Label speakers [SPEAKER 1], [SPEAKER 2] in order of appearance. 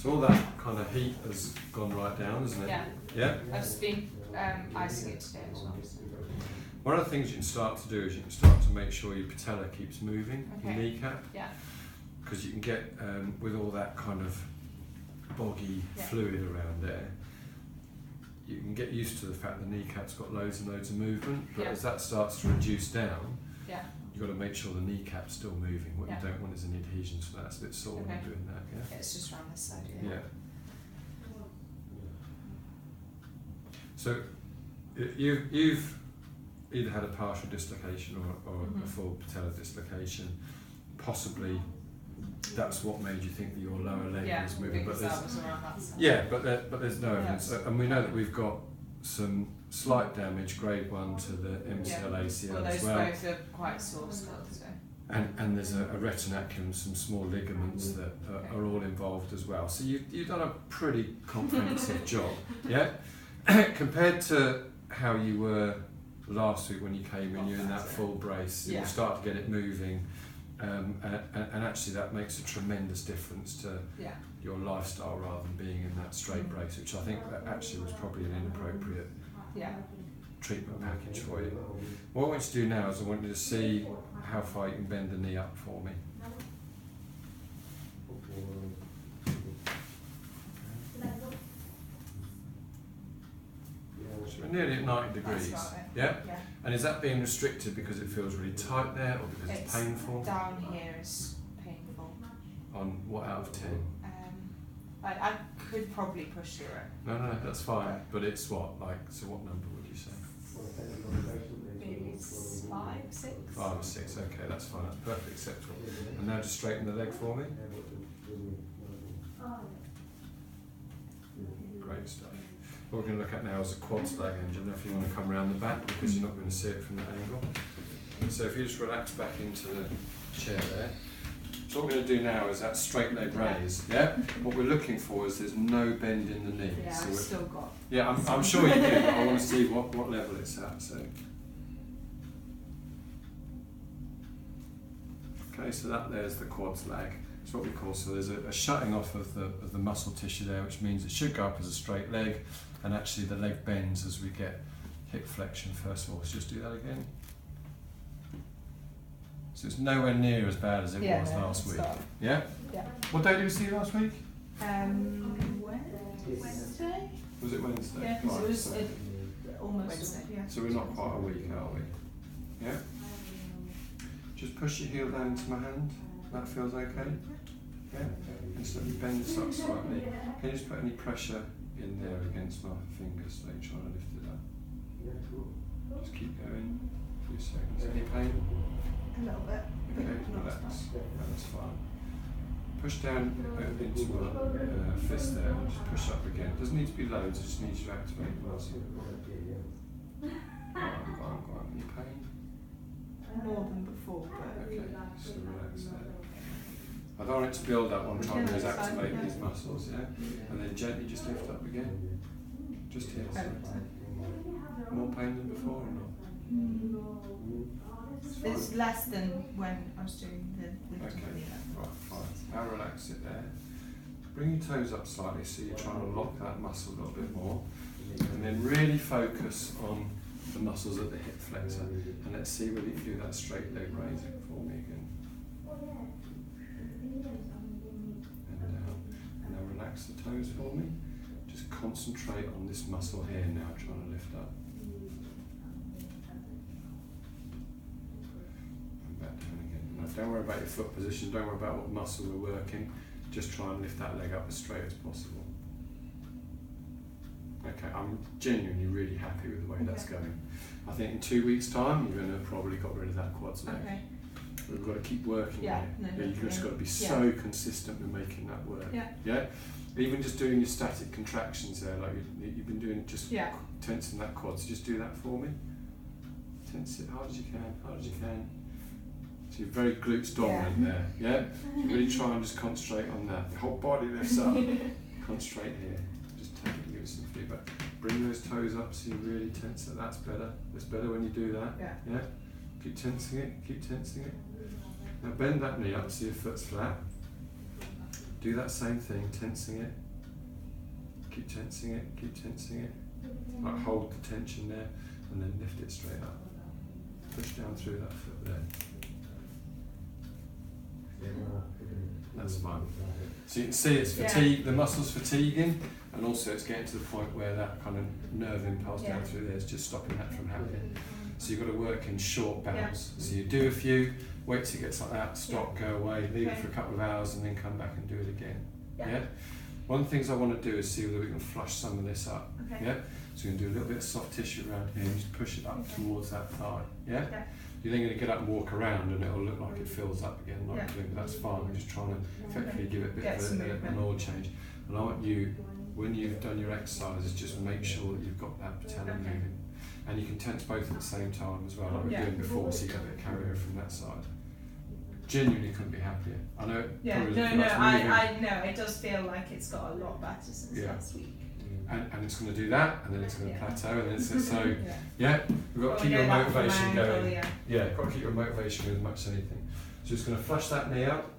[SPEAKER 1] So all that kind of heat has gone right down, isn't it?
[SPEAKER 2] Yeah.
[SPEAKER 1] Yeah?
[SPEAKER 2] I've just been icing it today as well. So.
[SPEAKER 1] One of the things you can start to do is you can start to make sure your patella keeps moving, your kneecap.
[SPEAKER 2] Yeah.
[SPEAKER 1] Because you can get, with all that kind of boggy fluid around there, you can get used to the fact the kneecap's got loads and loads of movement, but as that starts to reduce down, you've got to make sure the kneecap's still moving. What you don't want is any adhesions, so that's a bit sore when doing that,
[SPEAKER 2] Yeah, it's just around this side,
[SPEAKER 1] yeah. So, you've either had a partial dislocation or a full patella dislocation. Possibly that's what made you think that your lower leg was moving. But there's, but there's no evidence. And we know that we've got some slight damage, grade 1 to the MCL, ACL as well.
[SPEAKER 2] Those both are quite sore still, so.
[SPEAKER 1] And there's a retinaculum, some small ligaments that are all involved as well. So you've done a pretty comprehensive job, yeah? Compared to how you were last week when you came in, you're in that full brace, you start to get it moving, and actually that makes a tremendous difference to your lifestyle rather than being in that straight brace, which I think that actually was probably an inappropriate treatment package for you. What I want you to do now is I want you to see how far you can bend the knee up for me. So we're nearly at 90 degrees. Yeah? And is that being restricted because it feels really tight there or because it's painful?
[SPEAKER 2] Down here is painful.
[SPEAKER 1] On what out of 10?
[SPEAKER 2] I could probably push through it.
[SPEAKER 1] No, that's fine. But it's what? Like, so what number would you say?
[SPEAKER 2] Maybe 5, 6.
[SPEAKER 1] 5 or 6, okay, that's fine. That's perfectly acceptable. And now just straighten the leg for me. Great stuff. What we're going to look at now is a quads leg engine. If you want to come around the back because you're not going to see it from that angle. So if you just relax back into the chair there. So what we're going to do now is that straight leg raise. Yeah. What we're looking for is there's no bend in the knee.
[SPEAKER 2] Yeah,
[SPEAKER 1] so
[SPEAKER 2] I've still got.
[SPEAKER 1] Yeah, I'm sure you do. But I want to see what level it's at. So. Okay, so there's the quads leg. It's what we call, so there's a shutting off of the muscle tissue there, which means it should go up as a straight leg, and actually the leg bends as we get hip flexion first of all. So just do that again. So it's nowhere near as bad as it was last week. Yeah? Yeah. What day did we see you last week?
[SPEAKER 2] Wednesday?
[SPEAKER 1] Was it Wednesday?
[SPEAKER 2] Yeah, because it was almost Wednesday. Yeah.
[SPEAKER 1] So we're not quite a week, are we? Yeah? Just push your heel down into my hand. That feels okay? Yeah? And so you bend this up slightly. Can you just put any pressure in there against my fingers so you're trying to lift it up? Just keep going. A few seconds. Any pain?
[SPEAKER 2] A little bit.
[SPEAKER 1] Okay, relax. That's fine. Push down into my fist there and just push up again. It doesn't need to be loads, it just needs you to activate the muscle. Go on. Any pain?
[SPEAKER 2] More than before, but.
[SPEAKER 1] Okay, so relax there. I don't want it to build up. What I'm trying to do is activate these muscles, yeah? And then gently just lift up again. Just here. More pain than before or not?
[SPEAKER 2] It's less than when I was doing the lifting.
[SPEAKER 1] Okay, right, fine. Now relax it there. Bring your toes up slightly so you're trying to lock that muscle a little bit more. And then really focus on the muscles at the hip flexor. And let's see whether you can do that straight leg raising for me again. And down. And now relax the toes for me. Just concentrate on this muscle here now, trying to lift up. And back down again. Now, don't worry about your foot position, don't worry about what muscle we're working. Just try and lift that leg up as straight as possible. Okay, I'm genuinely really happy with the way that's going. I think in 2 weeks' time, you're going to have probably got rid of that quads leg.
[SPEAKER 2] Okay.
[SPEAKER 1] We've got to keep working on it. You've just got to be so consistent with making that work. Yeah? Even just doing your static contractions there, like you've been doing, just tensing that quad. So just do that for me. Tense it hard as you can, hard as you can. So you're very glutes dominant there, yeah? So really try and just concentrate on that. The whole body lifts up. Concentrate here. Just take it and give it some feedback. Bring those toes up so you really tense it. That's better. It's better when you do that. Yeah? Keep tensing it, keep tensing it. Now bend that knee up so your foot's flat. Do that same thing, tensing it. Keep tensing it, keep tensing it. Like hold the tension there and then lift it straight up. Push down through that foot there. That's fine. So you can see it's fatigue, the muscle's fatiguing, and also it's getting to the point where that kind of nerve impulse down through there is just stopping that from happening. So you've got to work in short bouts. So you do a few, wait till it gets like that, stop, go away, leave it for a couple of hours, and then come back and do it again. Yeah? One of the things I want to do is see whether we can flush some of this up. Yeah? So we're going to do a little bit of soft tissue around here and just push it up towards that thigh. Yeah? You're then going to get up and walk around and it'll look like it fills up again, like doing, but that's fine. We're just trying to effectively give it a bit of an oil change. And I want you, when you've done your exercises, just make sure that you've got that patella moving. And you can tense both at the same time as well, like we were doing before, so you get a bit of carryover from that side. Genuinely couldn't be happier. I know it probably
[SPEAKER 2] I know, it does feel like it's got a lot better since last week.
[SPEAKER 1] And it's going to do that, and then it's going to plateau, and then so we've got to keep your motivation going. Got to keep your motivation going as much as anything. So it's going to flush that knee out.